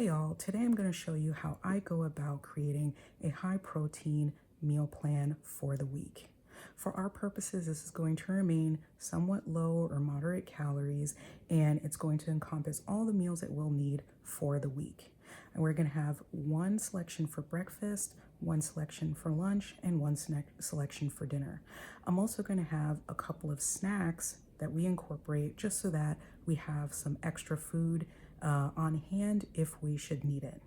Hey y'all, today I'm going to show you how I go about creating a high protein meal plan for the week. For our purposes, this is going to remain somewhat low or moderate calories, and it's going to encompass all the meals that we'll need for the week. And we're going to have one selection for breakfast, one selection for lunch, and one selection for dinner. I'm also going to have a couple of snacks that we incorporate just so that we have some extra food on hand if we should need it.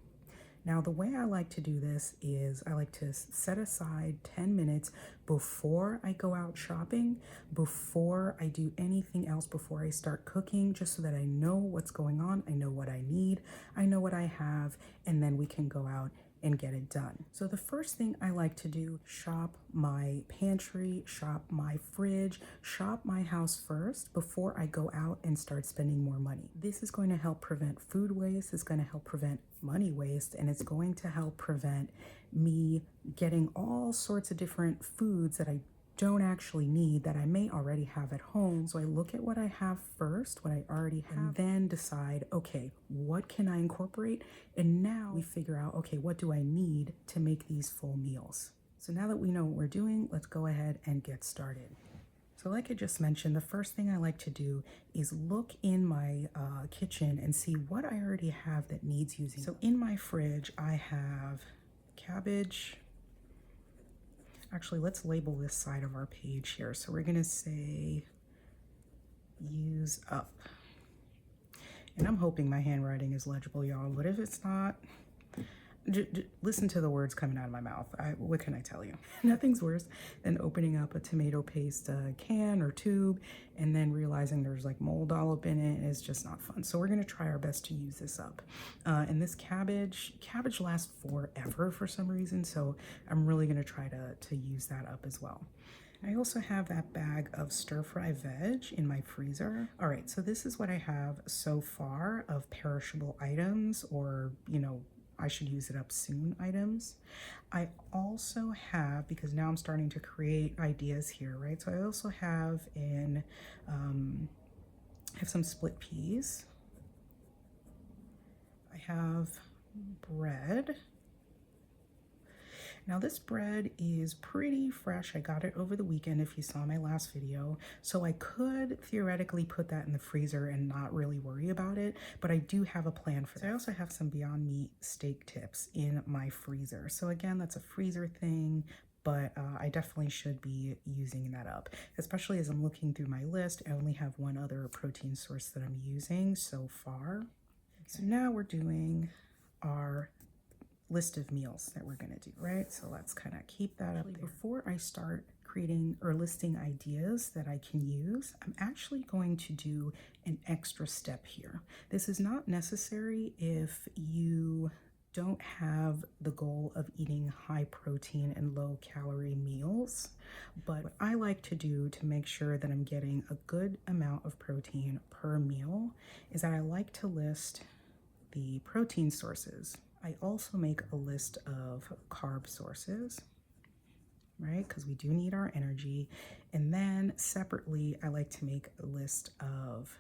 Now, the way I like to do this is I like to set aside 10 minutes before I go out shopping, before I do anything else, before I start cooking, just so that I know what's going on, I know what I need, I know what I have, and then we can go out and get it done. So the first thing I like to do, shop my pantry, shop my fridge, shop my house first before I go out and start spending more money. This is going to help prevent food waste, it's going to help prevent money waste, and it's going to help prevent me getting all sorts of different foods that I don't actually need that I may already have at home. So I look at what I have first, what I already have, and then decide, okay, what can I incorporate? And now we figure out, okay, what do I need to make these full meals? So now that we know what we're doing, let's go ahead and get started. So like I just mentioned, the first thing I like to do is look in my kitchen and see what I already have that needs using. So in my fridge, I have cabbage. Actually, let's label this side of our page here. So we're gonna say use up. And I'm hoping my handwriting is legible, y'all, but if it's not, listen to the words coming out of my mouth. What can I tell you? Nothing's worse than opening up a tomato paste can or tube and then realizing there's like mold all up in it. It's just not fun. So we're gonna try our best to use this up. And this cabbage lasts forever for some reason, so I'm really gonna try to use that up as well. I also have that bag of stir-fry veg in my freezer. All right, so this is what I have so far of perishable items, or, you know, I should use it up soon items. I also have, because now I'm starting to create ideas here, right? So I also have some split peas. I have bread. Now this bread is pretty fresh. I got it over the weekend if you saw my last video. So I could theoretically put that in the freezer and not really worry about it, but I do have a plan for that. I also have some Beyond Meat steak tips in my freezer. So again, that's a freezer thing, but I definitely should be using that up, especially as I'm looking through my list. I only have one other protein source that I'm using so far. So now we're doing our list of meals that we're gonna do, right? So let's kind of keep that up there. Before I start creating or listing ideas that I can use, I'm actually going to do an extra step here. This is not necessary if you don't have the goal of eating high protein and low calorie meals, but what I like to do to make sure that I'm getting a good amount of protein per meal is that I like to list the protein sources. I also make a list of carb sources, right? Because we do need our energy. And then separately, I like to make a list of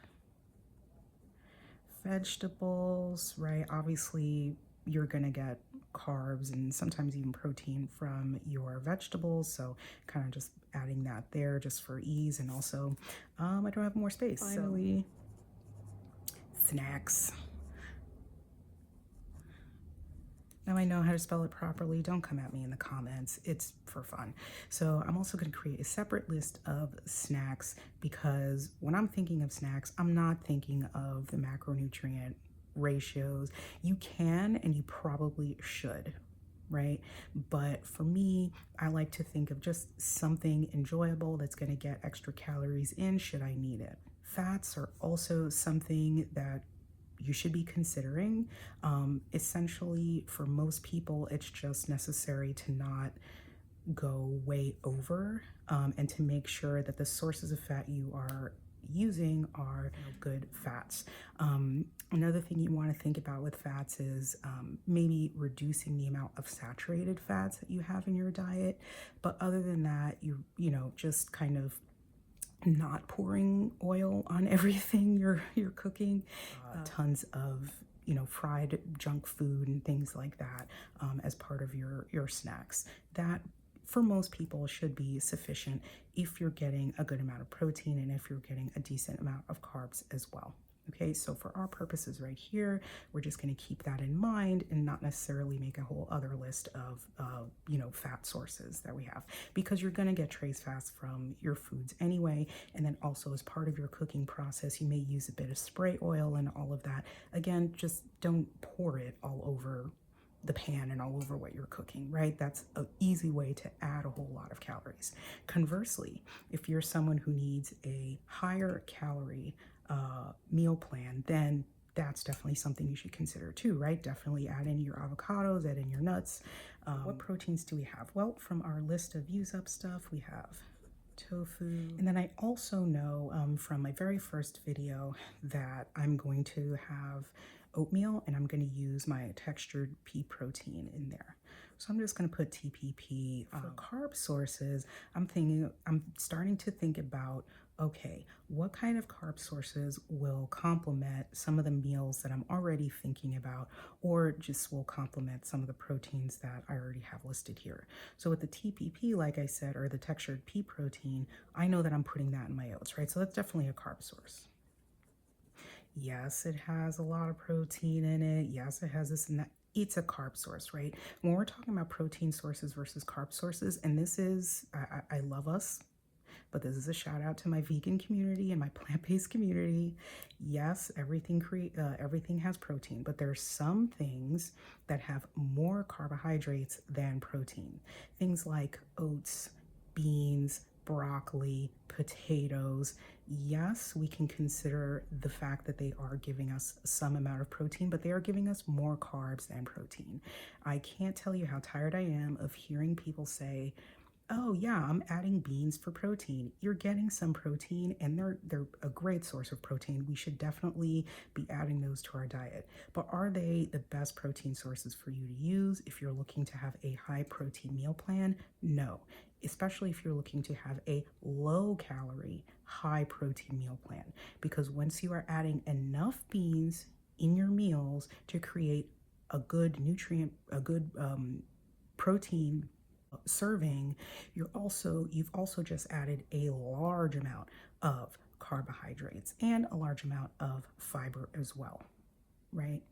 vegetables, right? Obviously, you're gonna get carbs and sometimes even protein from your vegetables. So kind of just adding that there just for ease. And also, I don't have more space. Finally, snacks. Now I know how to spell it properly. Don't come at me in the comments. It's for fun. So I'm also going to create a separate list of snacks, because when I'm thinking of snacks, I'm not thinking of the macronutrient ratios. You can, and you probably should, right? But for me, I like to think of just something enjoyable that's going to get extra calories in should I need it. Fats are also something that you should be considering. Essentially, for most people, it's just necessary to not go way over and to make sure that the sources of fat you are using are good fats. Another thing you want to think about with fats is maybe reducing the amount of saturated fats that you have in your diet. But other than that, you know, just kind of not pouring oil on everything you're cooking. Tons of you know, fried junk food and things like that as part of your snacks. That for most people should be sufficient if you're getting a good amount of protein and if you're getting a decent amount of carbs as well. Okay, so for our purposes right here, we're just going to keep that in mind and not necessarily make a whole other list of, you know, fat sources that we have, because you're going to get trace fats from your foods anyway. And then also as part of your cooking process, you may use a bit of spray oil and all of that. Again, just don't pour it all over the pan and all over what you're cooking, right? That's an easy way to add a whole lot of calories. Conversely, if you're someone who needs a higher calorie meal plan, then that's definitely something you should consider too, right? Definitely add in your avocados, add in your nuts. What proteins do we have? Well, from our list of use up stuff, we have tofu. And then I also know from my very first video that I'm going to have oatmeal and I'm going to use my textured pea protein in there. So I'm just going to put TPP. For carb sources, I'm starting to think about, okay, what kind of carb sources will complement some of the meals that I'm already thinking about, or just will complement some of the proteins that I already have listed here. So with the TPP, like I said, or the textured pea protein, I know that I'm putting that in my oats, right? So that's definitely a carb source. Yes, it has a lot of protein in it. Yes, it has this and that. It's a carb source, right? When we're talking about protein sources versus carb sources, and this is, I love us, but this is a shout out to my vegan community and my plant-based community. Yes, everything has protein, but there's some things that have more carbohydrates than protein. Things like oats, beans, broccoli, potatoes. Yes, we can consider the fact that they are giving us some amount of protein, but they are giving us more carbs than protein. I can't tell you how tired I am of hearing people say, oh yeah, I'm adding beans for protein. You're getting some protein and they're a great source of protein. We should definitely be adding those to our diet. But are they the best protein sources for you to use if you're looking to have a high protein meal plan? No, especially if you're looking to have a low calorie, high protein meal plan. Because once you are adding enough beans in your meals to create a good protein serving, you've also just added a large amount of carbohydrates and a large amount of fiber as well, right?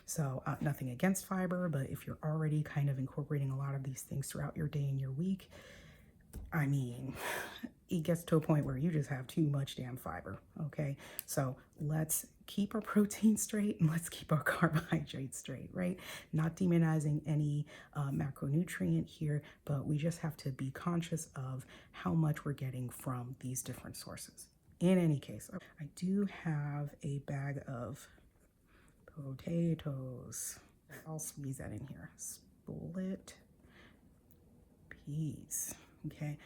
So nothing against fiber, but if you're already kind of incorporating a lot of these things throughout your day and your week, I mean, it gets to a point where you just have too much damn fiber, okay? So let's keep our protein straight and let's keep our carbohydrates straight, right? Not demonizing any macronutrient here, but we just have to be conscious of how much we're getting from these different sources. In any case, I do have a bag of potatoes. I'll squeeze that in here. Split peas. Okay,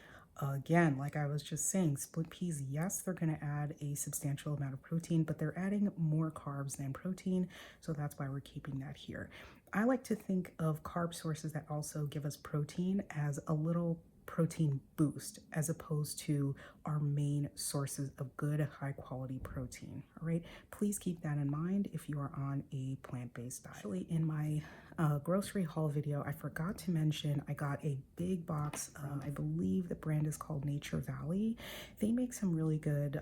again, like I was just saying, split peas, yes, they're going to add a substantial amount of protein, but they're adding more carbs than protein, so that's why we're keeping that here. I like to think of carb sources that also give us protein as a little protein boost as opposed to our main sources of good high quality protein. All right, please keep that in mind if you are on a plant-based diet. Actually, in my grocery haul video, I forgot to mention I got a big box. I believe the brand is called Nature Valley. They make some really good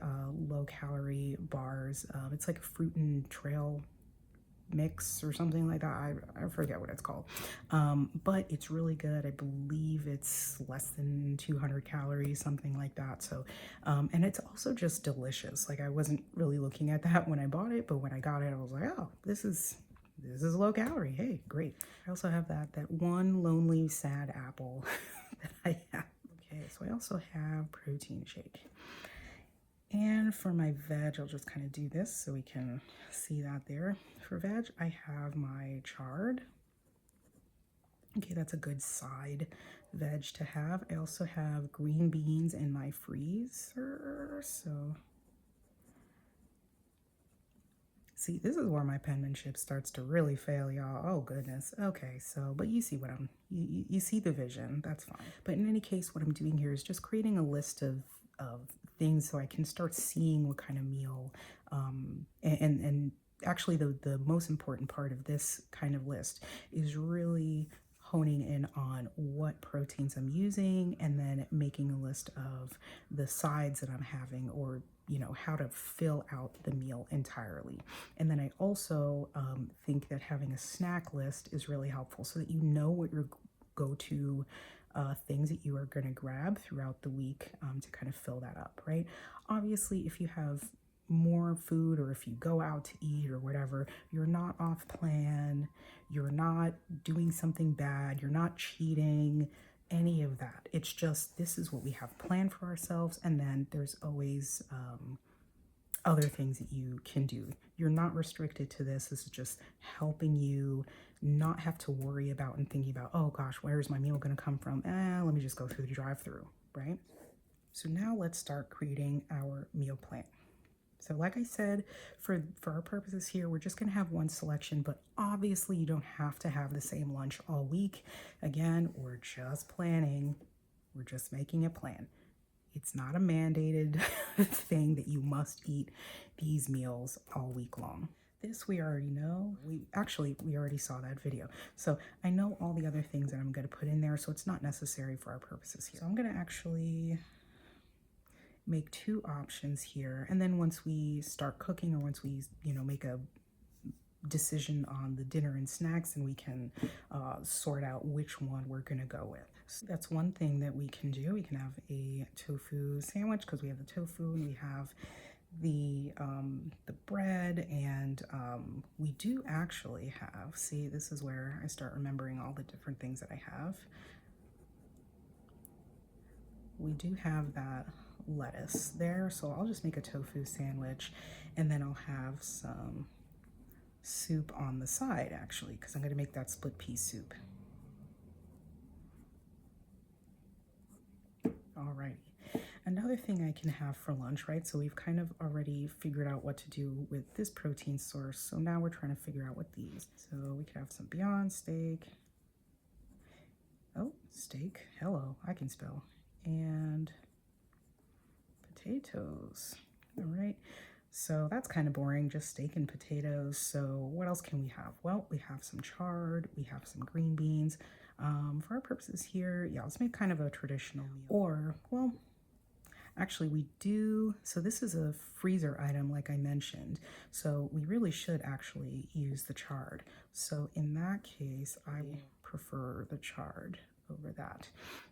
low calorie bars. It's like a fruit and trail mix or something like that. I forget what it's called, but it's really good. I believe it's less than 200 calories, something like that. So and it's also just delicious. Like I wasn't really looking at that when I bought it, but when I got it I was like, oh, this is low calorie. Hey, great. I also have that one lonely sad apple that I have. Okay, so I also have protein shake. And for my veg, I'll just kind of do this so we can see that there. For veg, I have my chard. Okay, that's a good side veg to have. I also have green beans in my freezer. So, see, this is where my penmanship starts to really fail, y'all. Oh, goodness. Okay, so, but you see what you see the vision. That's fine. But in any case, what I'm doing here is just creating a list of things so I can start seeing what kind of meal and actually the most important part of this kind of list is really honing in on what proteins I'm using and then making a list of the sides that I'm having, or how to fill out the meal entirely. And then I also think that having a snack list is really helpful so that you know what your go-to things that you are going to grab throughout the week to kind of fill that up, right? Obviously, if you have more food, or if you go out to eat or whatever, you're not off plan, you're not doing something bad, you're not cheating, any of that. It's just, this is what we have planned for ourselves, and then there's always other things that you can do. You're not restricted to this. This is just helping you not have to worry about and thinking about, oh gosh, where's my meal going to come from? Let me just go through the drive-through, right? So now let's start creating our meal plan. So like I said, for our purposes here, we're just going to have one selection, but obviously you don't have to have the same lunch all week. Again, we're just planning. We're just making a plan. It's not a mandated thing that you must eat these meals all week long. This we already know. We already saw that video. So I know all the other things that I'm going to put in there, so it's not necessary for our purposes here. So I'm going to actually make two options here, and then once we start cooking, or once we make a decision on the dinner and snacks, and we can sort out which one we're going to go with. So that's one thing that we can do. We can have a tofu sandwich because we have the tofu and we have the bread, and we do actually have, see, this is where I start remembering all the different things that I have. We do have that lettuce there, so I'll just make a tofu sandwich, and then I'll have some soup on the side, actually, because I'm going to make that split pea soup. Alrighty. Another thing I can have for lunch, right? So we've kind of already figured out what to do with this protein source, so now we're trying to figure out what these. So we could have some Beyond Steak. Oh, steak. Hello, I can spell. And potatoes. All right. So that's kind of boring, just steak and potatoes. So what else can we have? Well, we have some chard, we have some green beans. For our purposes here, yeah, let's make kind of a traditional meal. Or, well, actually we do, so this is a freezer item like I mentioned, so we really should actually use the chard. So in that case, I prefer the chard over that.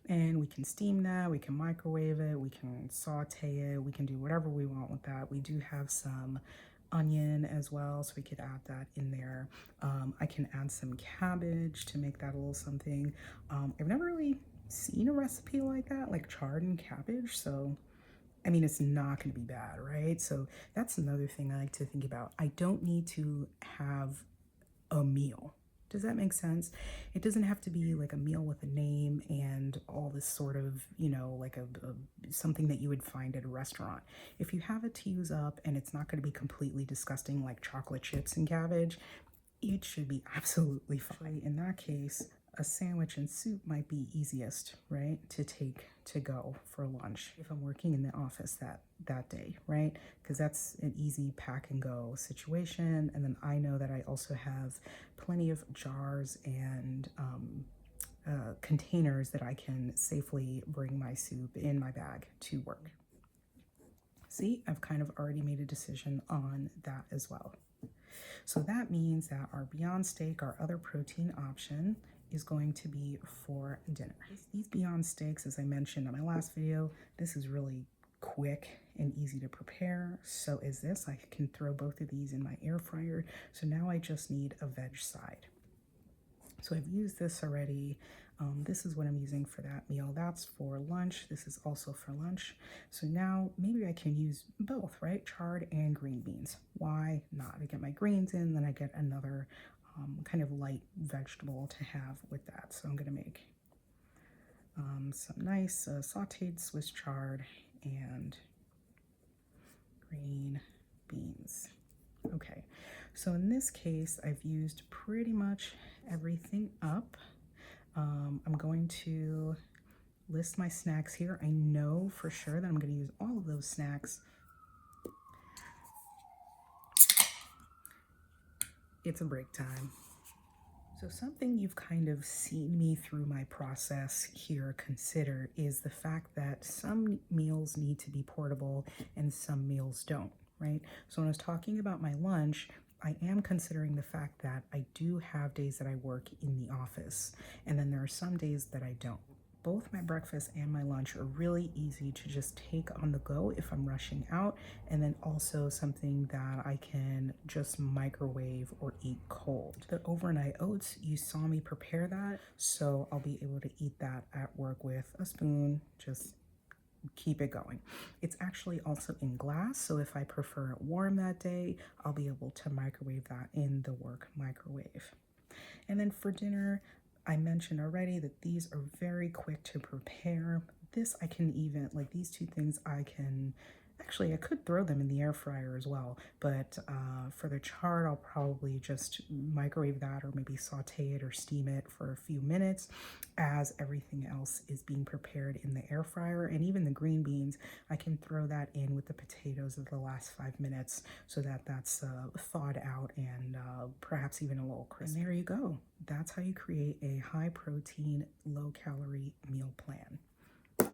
And we can steam that, we can microwave it, we can saute it, we can do whatever we want with that. We do have some onion as well, so we could add that in there. I can add some cabbage to make that a little something. I've never really seen a recipe like that, like chard and cabbage, so I mean, it's not going to be bad, right? So that's another thing I like to think about. I don't need to have a meal. Does that make sense? It doesn't have to be like a meal with a name and all this sort of, like something that you would find at a restaurant. If you have it to use up and it's not going to be completely disgusting like chocolate chips and cabbage, it should be absolutely fine. In that case, a sandwich and soup might be easiest, right, to take to go for lunch if I'm working in the office that day, right? Because that's an easy pack and go situation. And then I know that I also have plenty of jars and containers that I can safely bring my soup in my bag to work. See, I've kind of already made a decision on that as well. So that means that our Beyond Steak, our other protein option, is going to be for dinner. These Beyond Steaks, as I mentioned in my last video, this is really quick and easy to prepare. So is this. I can throw both of these in my air fryer. So now I just need a veg side. So I've used this already. This is what I'm using for that meal. That's for lunch. This is also for lunch. So now maybe I can use both, right? Chard and green beans. Why not? I get my greens in, then I get another kind of light vegetable to have with that. So I'm going to make some nice sauteed Swiss chard and green beans. Okay, so in this case, I've used pretty much everything up. I'm going to list my snacks here. I know for sure that I'm going to use all of those snacks. It's a break time. So something you've kind of seen me through my process here consider is the fact that some meals need to be portable and some meals don't, right? So when I was talking about my lunch, I am considering the fact that I do have days that I work in the office, and then there are some days that I don't. Both my breakfast and my lunch are really easy to just take on the go if I'm rushing out, and then also something that I can just microwave or eat cold. The overnight oats, you saw me prepare that, so I'll be able to eat that at work with a spoon, just keep it going. It's actually also in glass, so if I prefer it warm that day, I'll be able to microwave that in the work microwave. And then for dinner, I mentioned already that these are very quick to prepare. This I can even, like these two things I can, actually I could throw them in the air fryer as well, but for the chard, I'll probably just microwave that or maybe saute it or steam it for a few minutes as everything else is being prepared in the air fryer. And even the green beans, I can throw that in with the potatoes of the last 5 minutes so that that's thawed out and perhaps even a little crisp. And there you go. That's how you create a high protein, low calorie meal plan.